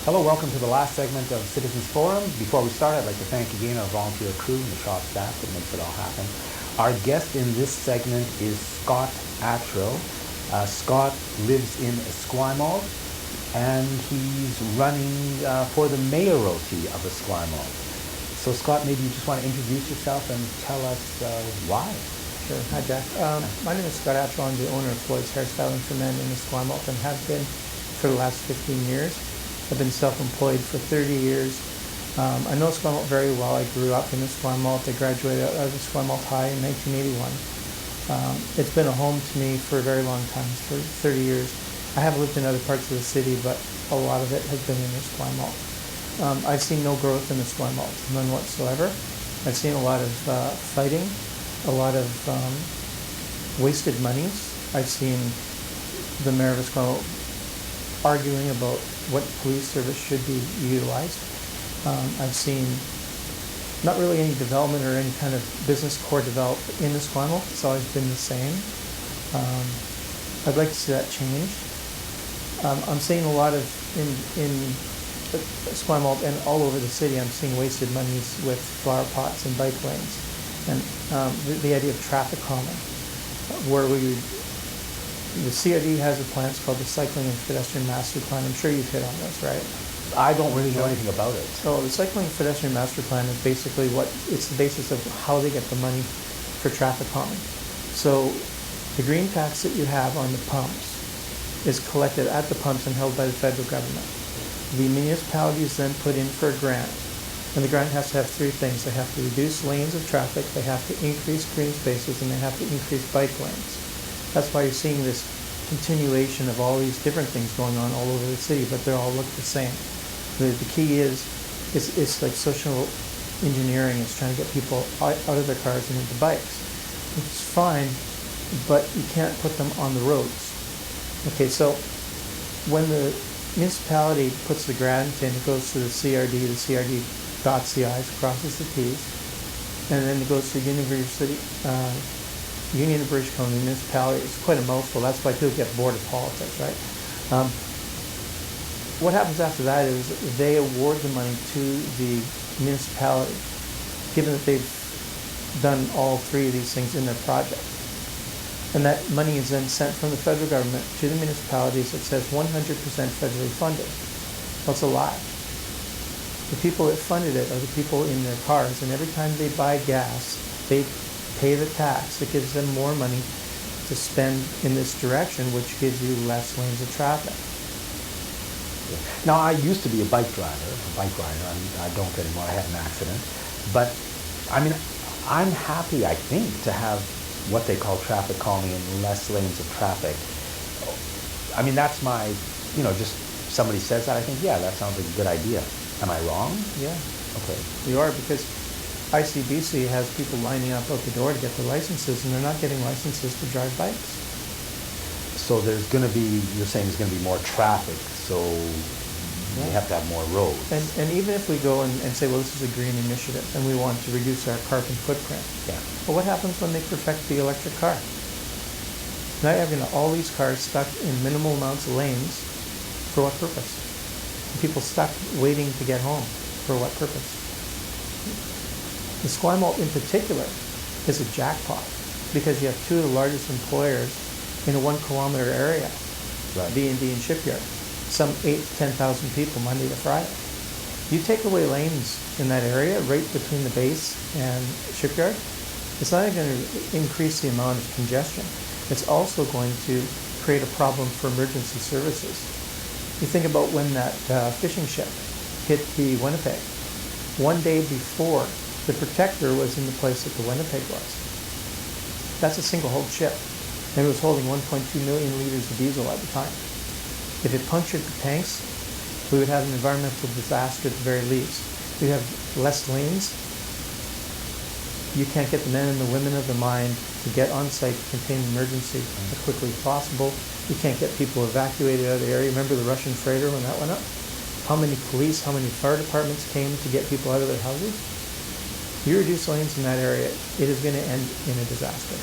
Hello, welcome to the last segment of Citizens Forum. Before we start, I'd like to thank again our volunteer crew and the shop staff that makes it all happen. Our guest in this segment is Scott Attrell. Scott lives in Esquimalt, and he's running for the mayoralty of Esquimalt. So Scott, maybe you just want to introduce yourself and tell us why. Sure. Hi, Jack. My name is Scott Attrell. I'm the owner of Floyd's Hairstyling for Men in Esquimalt and have been for the last 15 years. I've been self-employed for 30 years. I know Esquimalt very well. I grew up in Esquimalt. I graduated out of Esquimalt High in 1981. It's been a home to me for a very long time, for 30 years. I have lived in other parts of the city, but a lot of it has been in Esquimalt. I've seen no growth in Esquimalt, none whatsoever. I've seen a lot of fighting, a lot of wasted monies. I've seen the mayor of Esquimalt arguing about what police service should be utilized. I've seen not really any development or any kind of business core developed in Esquimalt. It's always been the same. I'd like to see that change. I'm seeing a lot of, in Esquimalt and all over the city, I'm seeing wasted monies with flower pots and bike lanes. And the idea of traffic calming, where the CRD has a plan. It's called the Cycling and Pedestrian Master Plan. I'm sure you've hit on this, right? I don't really know anything about it. So the Cycling and Pedestrian Master Plan is basically it's the basis of how they get the money for traffic calming. So the green tax that you have on the pumps is collected at the pumps and held by the federal government. The municipalities then put in for a grant, and the grant has to have three things. They have to reduce lanes of traffic, they have to increase green spaces, and they have to increase bike lanes. That's why you're seeing this continuation of all these different things going on all over the city, but they all look the same. The key is it's like social engineering. It's trying to get people out of their cars and into bikes, which is fine, but you can't put them on the roads. Okay, so when the municipality puts the grant in, it goes to the CRD dots the I's, crosses the T's, and then it goes to Union of British Columbia municipality. It's quite a mouthful. That's why people get bored of politics, right? What happens after that is they award the money to the municipality, given that they've done all three of these things in their project. And that money is then sent from the federal government to the municipalities. It says 100% federally funded. Well, it's a lie. The people that funded it are the people in their cars, and every time they buy gas, they pay the tax. It gives them more money to spend in this direction, which gives you less lanes of traffic. Now, I used to be a bike rider. I don't anymore. I had an accident. But, I mean, I'm happy, I think, to have what they call traffic calming and less lanes of traffic. I mean, that's my, just somebody says that, I think, yeah, that sounds like a good idea. Am I wrong? Yeah. Okay. You are, because ICBC has people lining up out the door to get their licenses, and they're not getting licenses to drive bikes. So there's going to be, you're saying there's going to be more traffic, so we have to have more roads. And even if we go and say, well, this is a green initiative, and we want to reduce our carbon footprint. Yeah. Well, what happens when they perfect the electric car? Now you're having all these cars stuck in minimal amounts of lanes. For what purpose? People stuck waiting to get home. For what purpose? Esquimalt in particular is a jackpot because you have two of the largest employers in a 1 kilometer area, right. B&D and Shipyard, some 8,000 to 10,000 people Monday to Friday. You take away lanes in that area right between the base and Shipyard, it's not only going to increase the amount of congestion, it's also going to create a problem for emergency services. You think about when that fishing ship hit the Winnipeg. One day before, the Protector was in the place that the Winnipeg was. That's a single-hulled ship, and it was holding 1.2 million liters of diesel at the time. If it punctured the tanks, we would have an environmental disaster at the very least. We'd have less lanes. You can't get the men and the women of the mine to get on site to contain an emergency as quickly as possible. You can't get people evacuated out of the area. Remember the Russian freighter when that went up? How many police, how many fire departments came to get people out of their houses? You reduce lanes in that area, it is going to end in a disaster.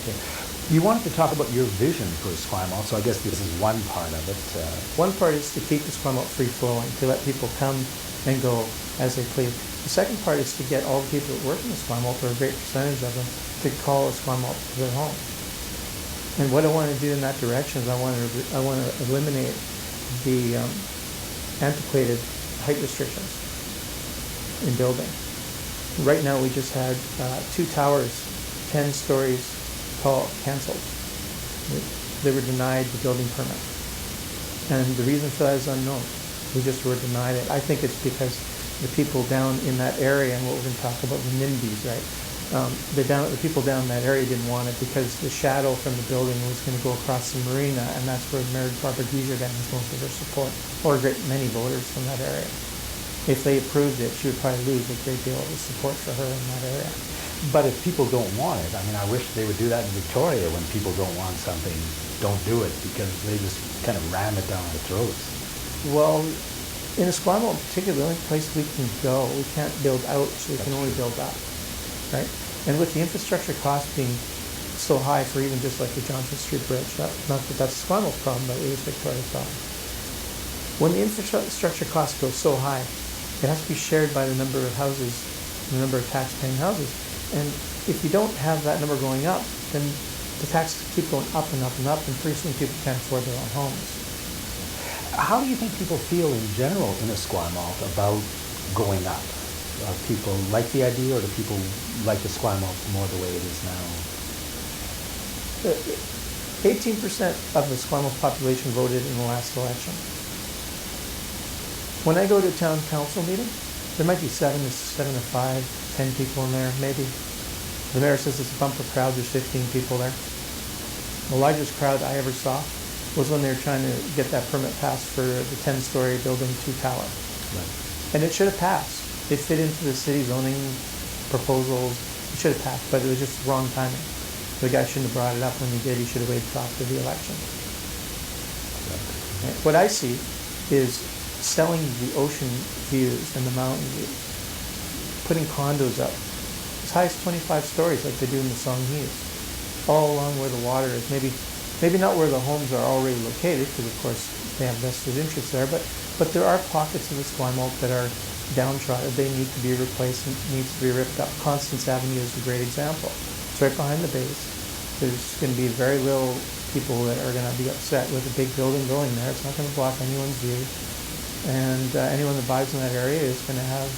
Okay. You wanted to talk about your vision for Esquimalt, so I guess this is one part of it. One part is to keep Esquimalt free-flowing, to let people come and go as they please. The second part is to get all the people that work in Esquimalt, or a great percentage of them, to call Esquimalt their home. And what I want to do in that direction is I want to eliminate the antiquated height restrictions in building. Right now, we just had 2 towers, 10 stories tall, canceled. They were denied the building permit. And the reason for that is unknown. We just were denied it. I think it's because the people down in that area, and what we're going to talk about, the NIMBYs, right? The people down in that area didn't want it because the shadow from the building was going to go across the marina, and that's where Mayor Barbara Desjardins has most of her support, or a great many voters from that area. If they approved it, she would probably lose a great deal of the support for her in that area. But if people don't want it, I mean, I wish they would do that in Victoria. When people don't want something, don't do it, because they just kind of ram it down our throats. Well, in Esquimalt in particular, the only place we can go, we can't build out, so we can only build up, right? And with the infrastructure cost being so high for even just like the Johnson Street Bridge, not that that's Esquimalt's problem, but it is Victoria's problem. When the infrastructure costs go so high, it has to be shared by the number of houses, the number of tax-paying houses. And if you don't have that number going up, then the taxes keep going up and up and up, and pretty soon people can't afford their own homes. How do you think people feel in general in Esquimalt about going up? People like the idea, or do people like Esquimalt more the way it is now? 18% of the Esquimalt population voted in the last election. When I go to a town council meeting, there might be 7 to 5, 10 people in there, maybe. The mayor says it's a bumper crowd, there's 15 people there. The largest crowd I ever saw was when they were trying to get that permit passed for the 10-story building 2 tower. Right. And it should have passed. It fit into the city zoning proposals. It should have passed, but it was just wrong timing. The guy shouldn't have brought it up when he did. He should have waited till after the election. Right. What I see is selling the ocean views and the mountain views, putting condos up as high as 25 stories like they do in the Songhees, all along where the water is. Maybe not where the homes are already located, because of course they have vested interests there, but there are pockets of Esquimalt that are downtrodden. They need to be replaced and needs to be ripped up. Constance Avenue is a great example. It's right behind the base. There's going to be very little people that are going to be upset with a big building going there. It's not going to block anyone's view. And anyone that buys in that area is going to have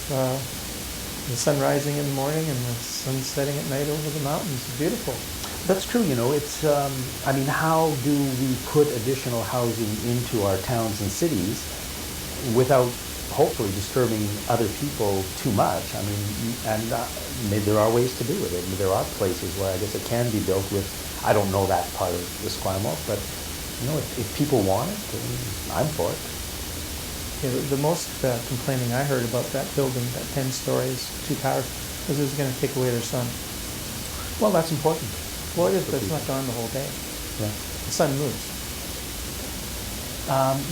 the sun rising in the morning and the sun setting at night over the mountains. It's beautiful. That's true, it's, I mean, how do we put additional housing into our towns and cities without hopefully disturbing other people too much? I mean, and maybe there are ways to do it. I mean, there are places where I guess it can be built with, I don't know that part of Esquimalt, but, if people want it, I'm for it. Yeah, the most complaining I heard about that building, that 10 stories, 2 towers, was it was going to take away their sun. Well, that's important. Well, it is, but it's not gone the whole day. Yeah. The sun moves.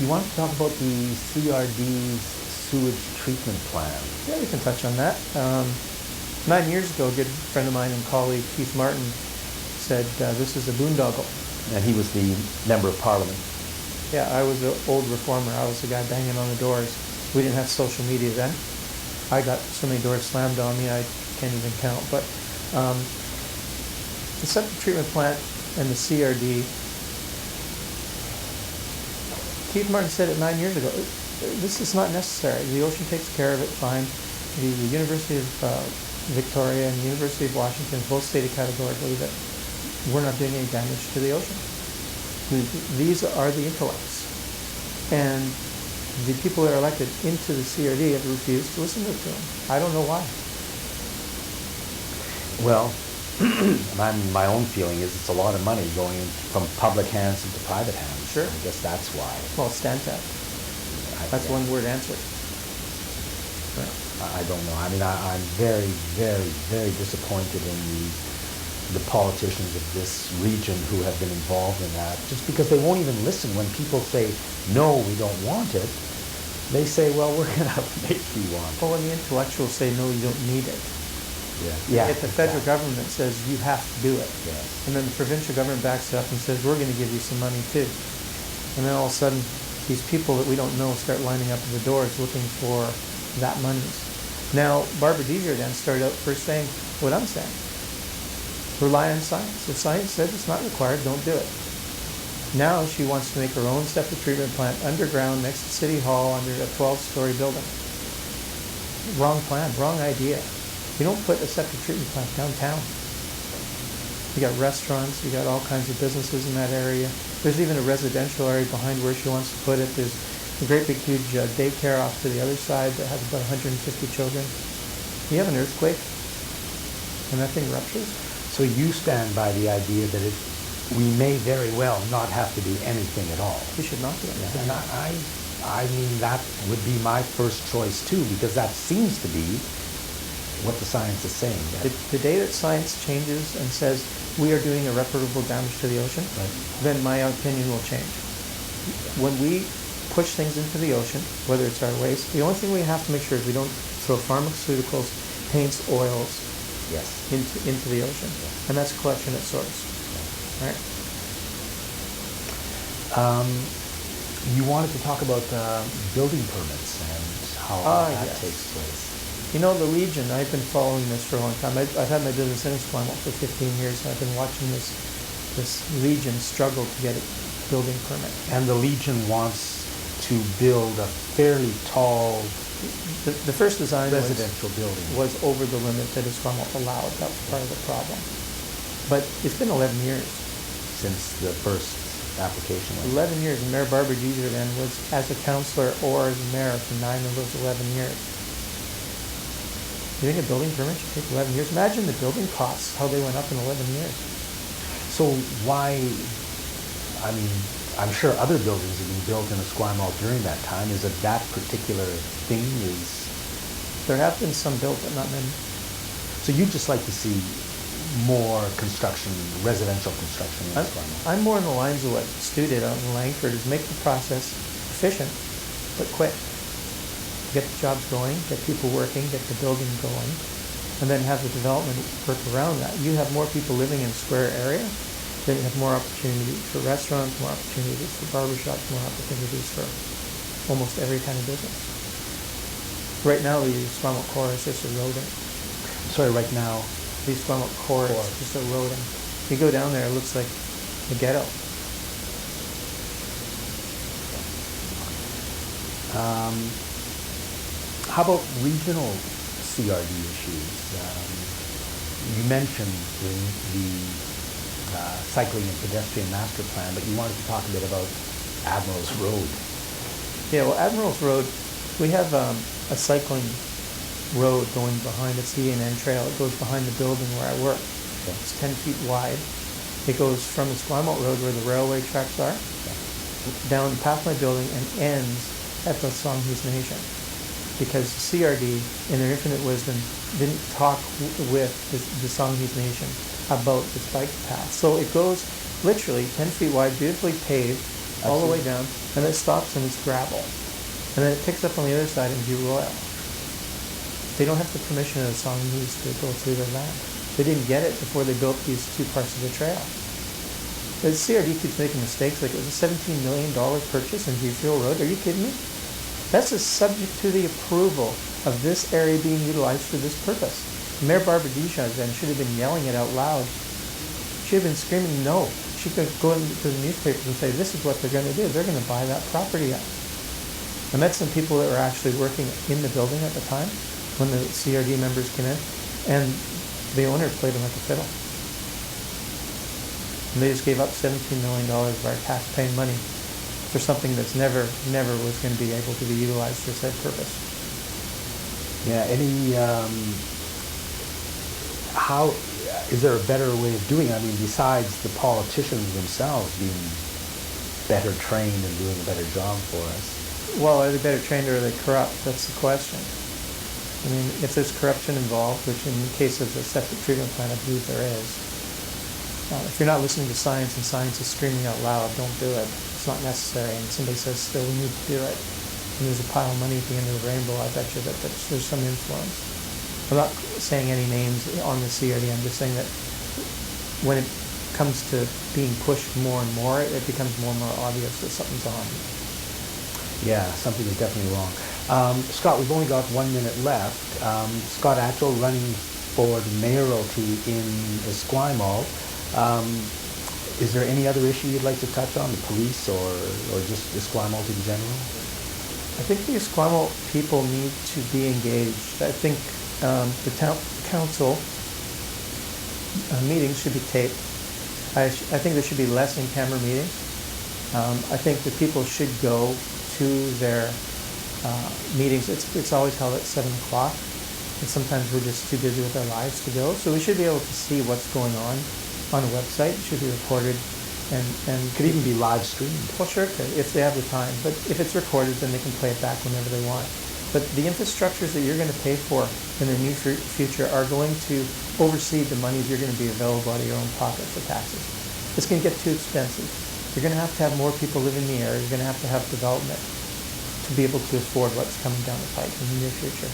You wanted to talk about the CRD's sewage treatment plan. Yeah, we can touch on that. 9 years ago, a good friend of mine and colleague, Keith Martin, said this is a boondoggle. And he was the Member of Parliament. Yeah, I was an old reformer. I was the guy banging on the doors. We didn't have social media then. I got so many doors slammed on me, I can't even count. But the septic treatment plant and the CRD, Keith Martin said it 9 years ago, this is not necessary. The ocean takes care of it fine. The University of Victoria and the University of Washington both stated categorically that we're not doing any damage to the ocean. These are the intellects. And the people that are elected into the CRD have refused to listen to them. I don't know why. Well, my own feeling is it's a lot of money going from public hands into private hands. Sure. I guess that's why. Well, Stantec. That's one word answer. I don't know. I mean, I'm very, very, very disappointed in the politicians of this region who have been involved in that, just because they won't even listen when people say, no, we don't want it. They say, well, we're going to make you want it. Well, when the intellectuals say, no, you don't need it. Yeah, If the federal exactly. government says you have to do it, Yes. and then the provincial government backs it up and says we're going to give you some money too, and then all of a sudden these people that we don't know start lining up at the doors looking for that money. Now Barbara Deeser then started out first saying what I'm saying. Rely on science. If science says it's not required, don't do it. Now she wants to make her own septic treatment plant underground next to City Hall under a 12-story building. Wrong plan, wrong idea. You don't put a septic treatment plant downtown. You got restaurants, you got all kinds of businesses in that area. There's even a residential area behind where she wants to put it. There's a great big huge daycare off to the other side that has about 150 children. You have an earthquake and that thing ruptures. So you stand by the idea that we may very well not have to do anything at all. We should not do anything. And I mean, that would be my first choice too, because that seems to be what the science is saying. The day that science changes and says we are doing irreparable damage to the ocean, Right. then my opinion will change. When we push things into the ocean, whether it's our waste, the only thing we have to make sure is we don't throw pharmaceuticals, paints, oils Yes. into the ocean. Yes. And that's collection at source. Right? You wanted to talk about building permits and how that yes. takes place. You know, the Legion, I've been following this for a long time. I've had my business in Esquimalt for 15 years, and I've been watching this Legion struggle to get a building permit. And the Legion wants to build a fairly tall The first design residential building. was over the limit that Esquimalt allowed. That was part of the problem. But it's been 11 years. Since the first application went. 11 years, and Mayor Barbara Deeser then was as a councillor or as a mayor for 9 of those 11 years. You think a building permit should take 11 years? Imagine the building costs, how they went up in 11 years. So why, I mean, I'm sure other buildings have been built in Esquimalt during that time. Is it that particular thing is? There have been some built, but not many. So you'd just like to see more construction, residential construction in Esquimalt? I'm more in the lines of what Stu did out in Langford, is make the process efficient, but quick. Get the jobs going, get people working, get the building going, and then have the development work around that. You have more people living in a square area, then you have more opportunities for restaurants, more opportunities for barbershops, more opportunities for almost every kind of business. Right now, the Esquimalt core is just eroding. Sorry, right now, The Esquimalt core is just eroding. You go down there, it looks like the ghetto. how about regional CRD issues? You mentioned the cycling and pedestrian master plan, but you wanted to talk a bit about Admiral's Road. Yeah, well, Admiral's Road, we have a cycling road going behind the C&N Trail. It goes behind the building where I work. Okay. It's 10 feet wide. It goes from the Esquimalt Road where the railway tracks are, down past my building and ends at the Songhees Nation. Because the CRD, in their infinite wisdom, didn't talk with the Songhees Nation about this bike path. So it goes literally 10 feet wide, beautifully paved, all the way down, and it stops and it's gravel. And then it picks up on the other side in View Royal. They don't have the permission of the Songhees to go through their land. They didn't get it before they built these two parts of the trail. The CRD keeps making mistakes, like it was a $17 million purchase in Viewfield Road. Are you kidding me? That's just subject to the approval of this area being utilized for this purpose. Mayor Barbara Deeser then should have been yelling it out loud. She should have been screaming no. She could go into the newspapers and say, this is what they're going to do. They're going to buy that property up. I met some people that were actually working in the building at the time when the CRD members came in, and the owner played them like a fiddle. And they just gave up $17 million of our tax-paying money for something that's never was going to be able to be utilized for said purpose. Yeah, how, is there a better way of doing it? I mean, besides the politicians themselves being better trained and doing a better job for us? Well, are they better trained or are they corrupt? That's the question. I mean, if there's corruption involved, which in the case of the septic treatment plant, I believe there is, if you're not listening to science and science is screaming out loud, don't do it. It's not necessary. And somebody says, still, we need to do it. And there's a pile of money at the end of the rainbow, I bet you that there's some influence. I'm not saying any names on the CRD. I'm just saying that when it comes to being pushed more and more, it becomes more and more obvious that something's on. Yeah, something is definitely wrong. Scott, we've only got 1 minute left. Scott Attrell running for the mayoralty in Esquimalt. Is there any other issue you'd like to touch on, the police or just Esquimalt in general? I think the Esquimalt people need to be engaged. I think the town council meetings should be taped. I think there should be less in-camera meetings. I think that people should go to their meetings. It's always held at 7 o'clock, and sometimes we're just too busy with our lives to go. So we should be able to see what's going on a website. It should be recorded, and Could even be live streamed. well, sure, it could, if they have the time. But if it's recorded, then they can play it back whenever they want. But the infrastructures that you're going to pay for in the near future are going to oversee the monies you're going to be available out of your own pocket for taxes. It's going to get too expensive. You're going to have more people live in the area. You're going to have development to be able to afford what's coming down the pike in the near future.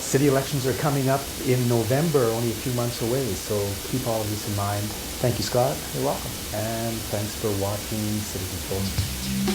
City elections are coming up in November, only a few months away, so keep all of this in mind. Thank you, Scott. You're welcome. And thanks for watching Citizens Forum.